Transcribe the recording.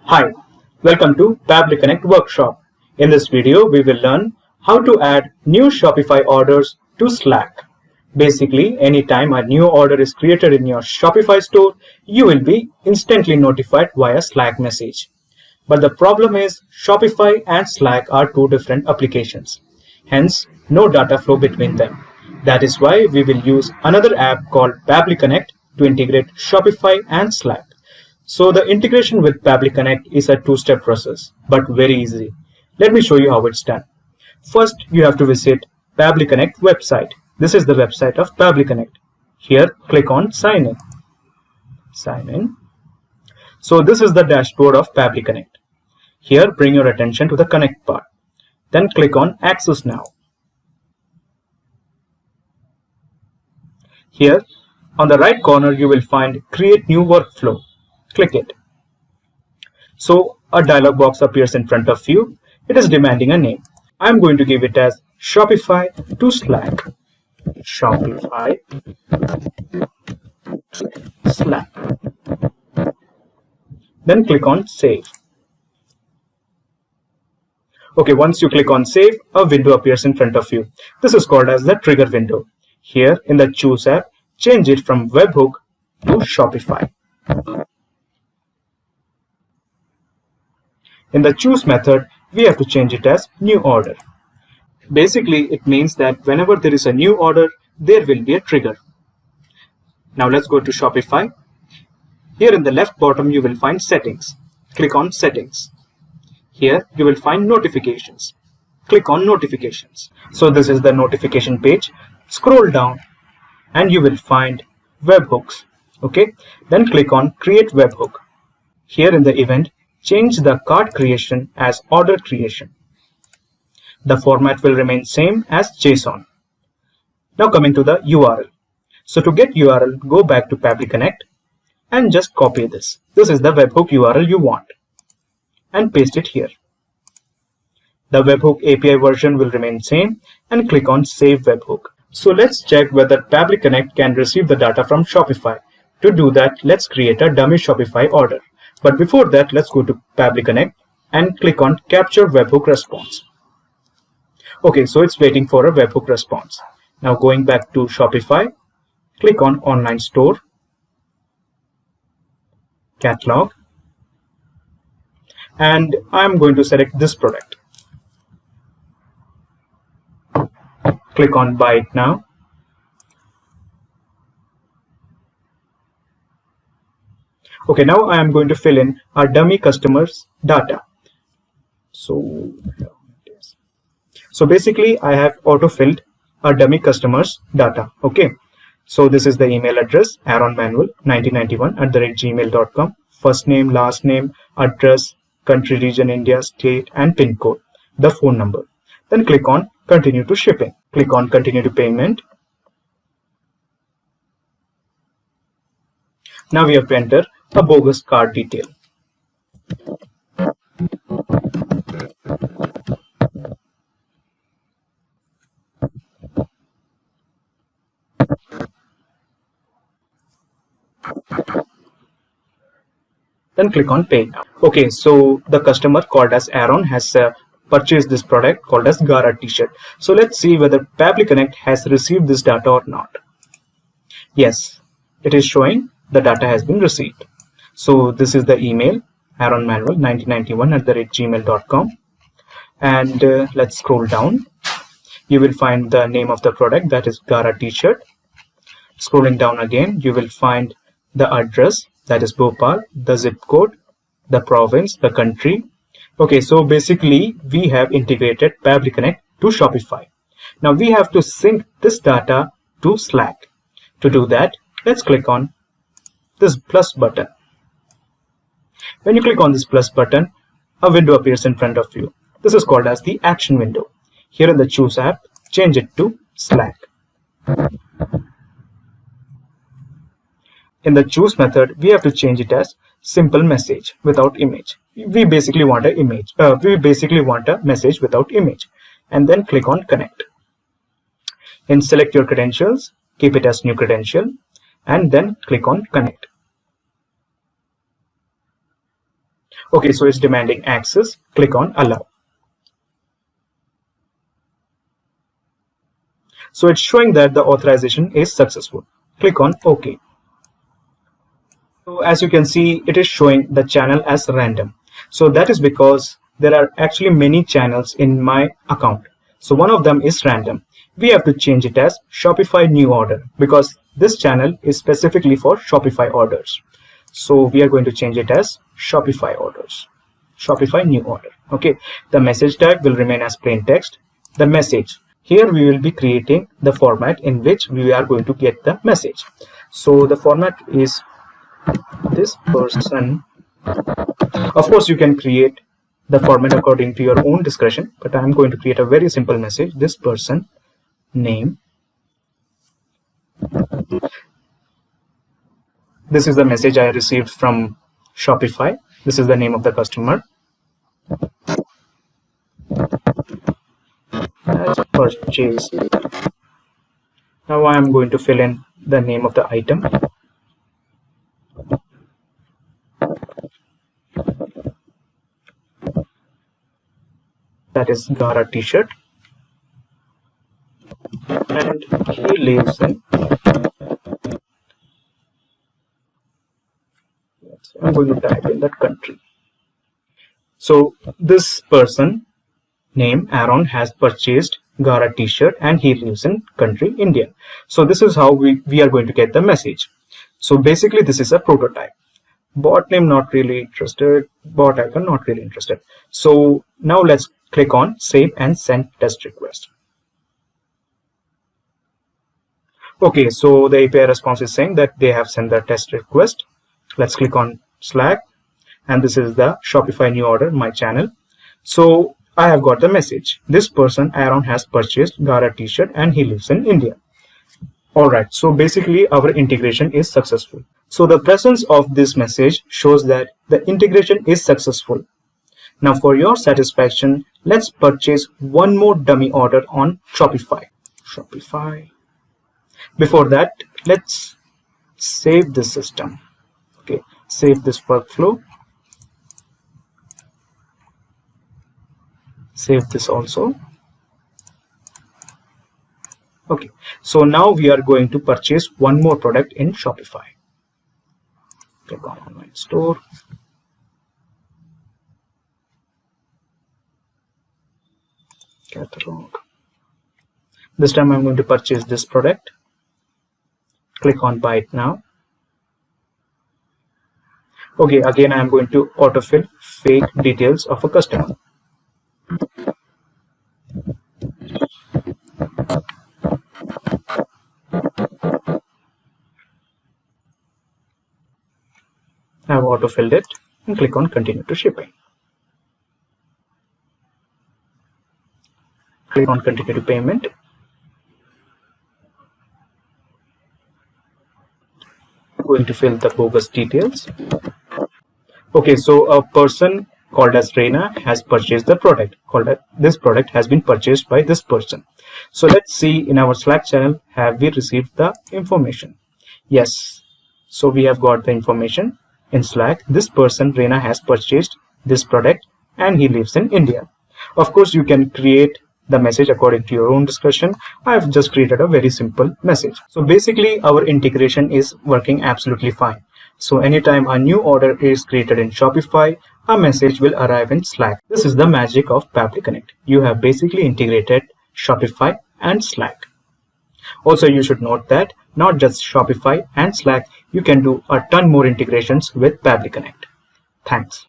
Hi, welcome to Pabbly Connect workshop. In this video, we will learn how to add new Shopify orders to Slack. Basically, anytime a new order is created in your Shopify store, you will be instantly notified via Slack message. But the problem is Shopify and Slack are two different applications. Hence, no data flow between them. That is why we will use another app called Pabbly Connect to integrate Shopify and Slack. So the integration with Pabbly Connect is a two-step process, but very easy. Let me show you how it's done. First, you have to visit Pabbly Connect website. This is the website of Pabbly Connect. Here, click on Sign In. Sign in. So this is the dashboard of Pabbly Connect. Here, bring your attention to the Connect part. Then click on Access Now. Here, on the right corner, you will find Create New Workflow. Click it. So a dialog box appears in front of you. It is demanding a name. I'm going to give it as Shopify to Slack. Shopify Slack. Then click on Save. Okay, once you click on Save, a window appears in front of you. This is called as the trigger window. Here in the Choose app, change it from Webhook to Shopify. In the Choose method, we have to change it as New Order. Basically, it means that whenever there is a new order, there will be a trigger. Now let's go to Shopify. Here in the left bottom, you will find Settings. Click on Settings. Here, you will find Notifications. Click on Notifications. So this is the notification page. Scroll down and you will find Webhooks. Okay, then click on Create Webhook. Here in the event, change the cart creation as order creation. The format will remain same as JSON. Now coming to the URL. So to get URL, go back to Pabbly Connect and just copy this. This is the webhook URL you want and paste it here. The webhook API version will remain same and click on Save Webhook. So let's check whether Pabbly Connect can receive the data from Shopify. To do that, let's create a dummy Shopify order. But before that, let's go to Pabbly Connect and click on Capture Webhook Response. Okay, so it's waiting for a webhook response. Now going back to Shopify, click on Online Store, Catalog, and I'm going to select this product. Click on Buy It Now. Okay, now I am going to fill in our dummy customers data. So basically I have auto-filled our dummy customers data. Okay, so this is the email address, aaronmanuel1991@gmail.com. First name, last name, address, country, region, India, state, and pin code, the phone number. Then click on Continue to Shipping. Click on Continue to Payment. Now we have to enter a bogus card detail. Then click on Pay Now. Okay, so the customer called as Aaron has purchased this product called as Gara t-shirt. So let's see whether Pabbly Connect has received this data or not. Yes, it is showing the data has been received. So this is the email, aaronmanuel1991@gmail.com. And let's scroll down. You will find the name of the product, that is Gara t-shirt. Scrolling down again, you will find the address, that is Bhopal, the zip code, the province, the country. Okay, so basically we have integrated Pabbly Connect to Shopify. Now we have to sync this data to Slack. To do that, let's click on this plus button. When you click on this plus button, a window appears in front of you. This is called as the action window. Here in the Choose app, change it to Slack. In the Choose method, we have to change it as simple message without image. We basically want a message without image. And then click on Connect. In Select Your Credentials, keep it as New Credential, and then click on Connect. Okay, so it's demanding access. Click on allow. So it's showing that the authorization is successful. Click on OK. So as you can see, it is showing the channel as random. So that is because there are actually many channels in my account. So one of them is random. We have to change it as Shopify new order because this channel is specifically for Shopify orders. So we are going to change it as Shopify orders, Shopify new order. Okay, the message tag will remain as plain text. The message, here we will be creating the format in which we are going to get the message. So the format is this person. Of course, you can create the format according to your own discretion, but I'm going to create a very simple message. This person name. This is the message I received from Shopify. This is the name of the customer. As purchased. Now I am going to fill in the name of the item. That is Gara t-shirt. And he lives in, I'm going to type in that country. So this person name Aaron has purchased Gara t-shirt and he lives in country India. So this is how we are going to get the message. So basically this is a prototype. Bot name not really interested, bot icon not really interested. So now let's click on save and send test request. Okay, so the API response is saying that they have sent the test request. Let's click on Slack, and this is the Shopify new order, my channel. So I have got the message. This person, Aaron, has purchased Gara t-shirt and he lives in India. Alright, so basically our integration is successful. So the presence of this message shows that the integration is successful. Now for your satisfaction, let's purchase one more dummy order on Shopify. Before that, let's save this system. Okay, save this workflow. Save this also. Okay, so now we are going to purchase one more product in Shopify. Click on online store. Catalog. This time I'm going to purchase this product. Click on buy it now. Okay, again I'm going to autofill fake details of a customer. I have autofilled it and click on continue to shipping. Click on continue to payment. Going to fill the bogus details. Okay, so a person called as Reina has purchased the product. This product has been purchased by this person. So let's see in our Slack channel, have we received the information? Yes. So we have got the information in Slack. This person Reina has purchased this product and he lives in India. Of course, you can create the message according to your own discretion. I have just created a very simple message. So basically our integration is working absolutely fine. So anytime a new order is created in Shopify, a message will arrive in Slack. This is the magic of Pabbly Connect. You have basically integrated Shopify and Slack. Also, you should note that not just Shopify and Slack, you can do a ton more integrations with Pabbly Connect. Thanks.